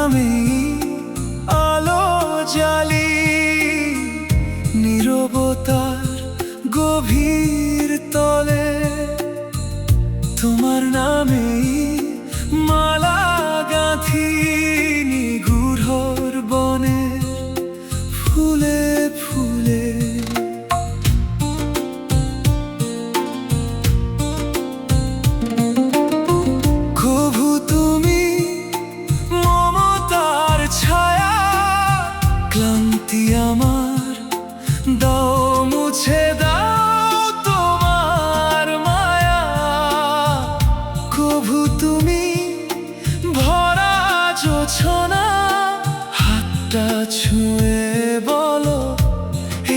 নামেই আলো জ্বালি, নীরবতার গভীর তলে। তোমার নামেই মালা গাঁথি, নিগুড়র বনে ফুলে ফুলে। কভু তুমি মমতার ছায়া, ক্লান্তি আমার দাও মুছে দাও তোমার মায়া। কভু তুমি ভরা জোছনা, হাতটা ছুঁয়ে বলো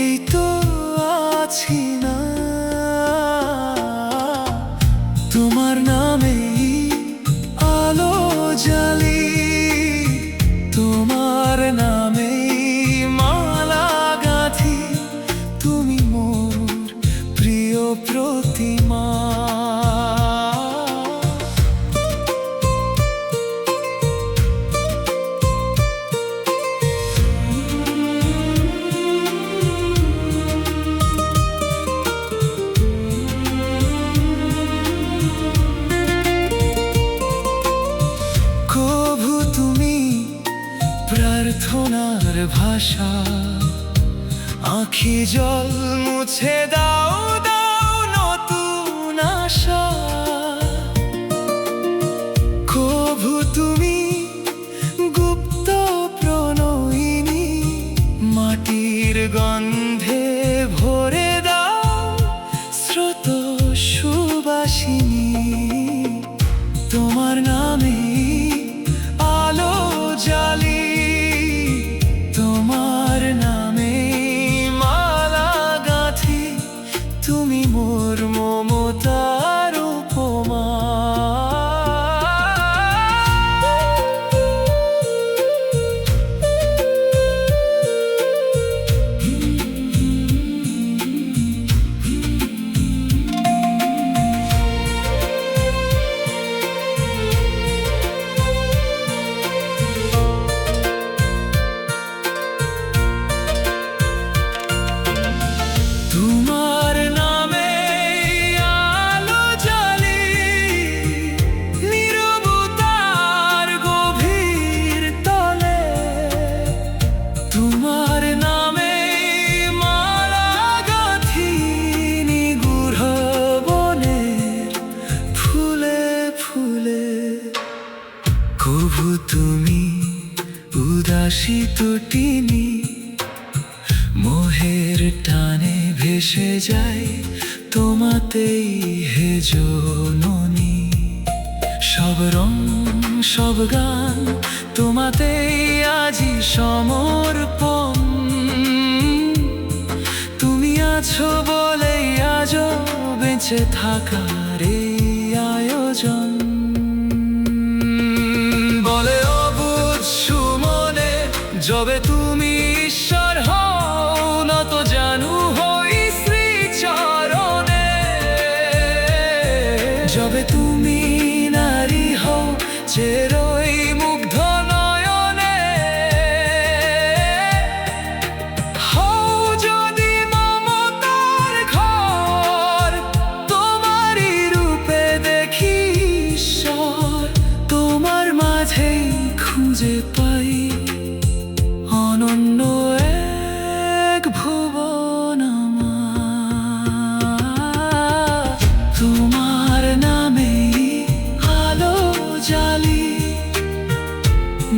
এই তো আছি না। তোমার নামেই আলো জ্বালি, তোমার নামেই মালা গাঁথি, তুমি মোর প্রিয় প্রতিমা। কভু তুমি প্রার্থনার ভাষা, আঁখি জল মুছে দাও দাও নতুন আশা। কভু তুমি গুপ্ত প্রণয়িনী, মাটির গন্ধে ভরে দাও স্রোত সুবাসিনী। তোমার নামেই আলো জ্বালি, তোমার নামেই মালা গাঁথি, তুমি মোর মমতার উপমা। তোমার নামেই আলো জ্বালি, নীরবতার গভীর তলে। তোমার নামেই মালা গাঁথি, নিগুড় বনের ফুলে ফুলে। কভু তুমি উদাসী তটিনী, মোহের টানে ভেসে যায় তোমাতেই হে জননী। সব রং সব গান তোমাতেই আজি সমর্পণ। তুমি আছো বলেই আজও বেঁচে থাকার এই আয়োজন। বলে অবুঝ সুমনে যবে তুমি ঈশ্বর হও, নত জানু হই শ্রীচরণে। যবে তুমি নারী হও চেরই মুগ্ধ নয়নে, হও যদি মমতার ঘর, তোমারই রূপে দেখি ঈশ্বর। তোমার মাঝেই খুঁজে পাই অনন্য এক ভুবন আমার। তোমার নামেই আলো জ্বালি,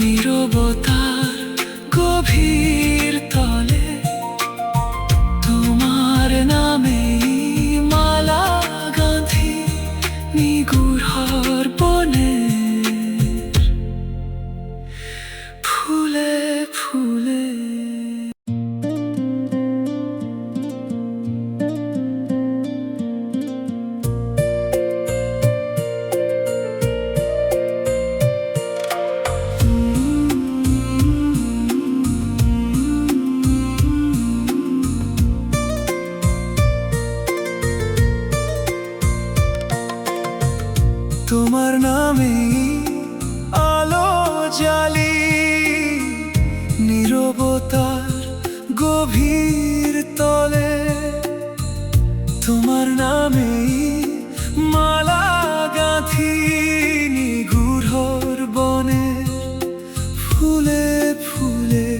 নীরবতার গভীর তলে। তোমার নামেই মালা গাঁথি, নিগুড়র বনের ফুলে ফুলে। তোমার নামেই আলো জ্বালি, নামেই মালা গাঁথি নিগুড়র বনে ফুলে ফুলে।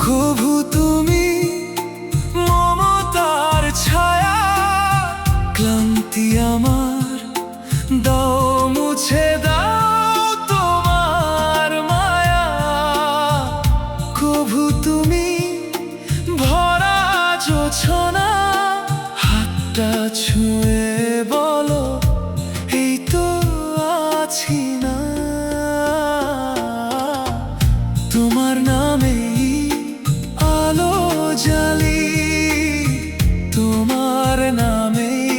কভু তুমি মমতার ছায়া, ক্লান্তি আমার দাও মুছে দাও তোমার মায়া। কভু তুমি ভরা জোছনা, হাতটা ছুঁয়ে বলো এই তো আছি না। তোমার নামেই আলো জ্বালি, তোমার নামেই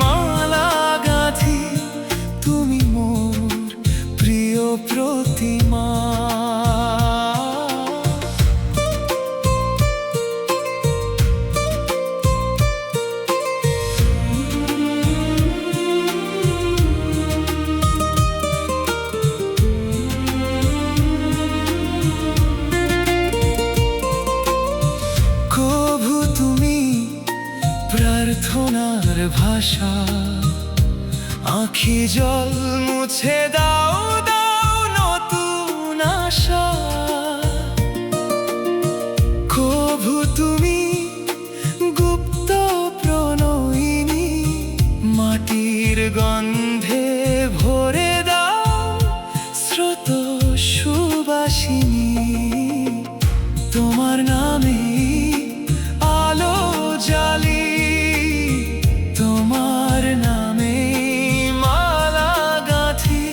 মালা গাঁথি, তুমি মোর প্রিয় প্রতিমা। কভু তুমি প্রার্থনার ভাষা, আঁখি জল মুছে দাও দাও নতুন আশা। কভু তুমি গুপ্ত প্রণয়িনী, মাটির গন্ধে ভরে দাও স্রোত সুবাসিনী। তোমার নামেই আলো জ্বালি, তোমার নামেই মালা গাঁথি,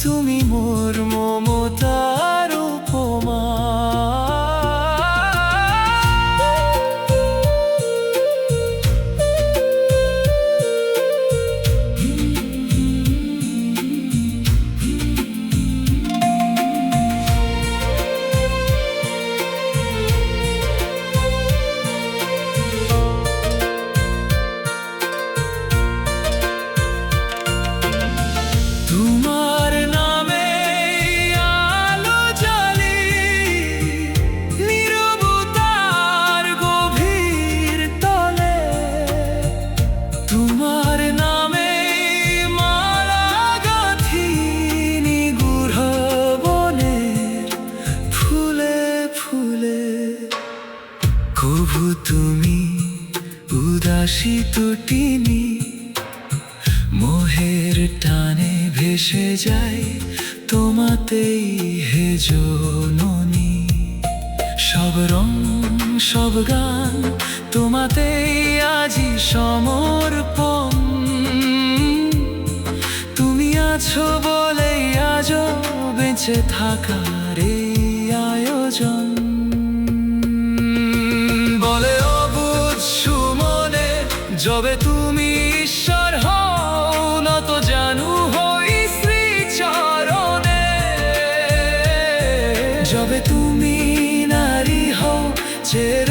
তুমি মোর মমতার উপমা। তোমার নামে আলো জ্বালি, নীরবতার গভীর তলে। তোমার নামে মালা গাঁথি নিগুড় বনের ফুলে ফুলে। কভু তুমি উদাসী তটিনী, মোহের টানে ভেসে যাই তোমাতেই হে জননী। সব রং সব গান তোমাতেই আজি সমর্পণ। তুমি আছো বলেই আজও বেঁচে থাকার এই আয়োজন। বলে অবুঝ সুমনে যবে তুমি ঈশ্বর হও, নত জানু হই শ্রীচরণে। যবে তুমি নারী হও চের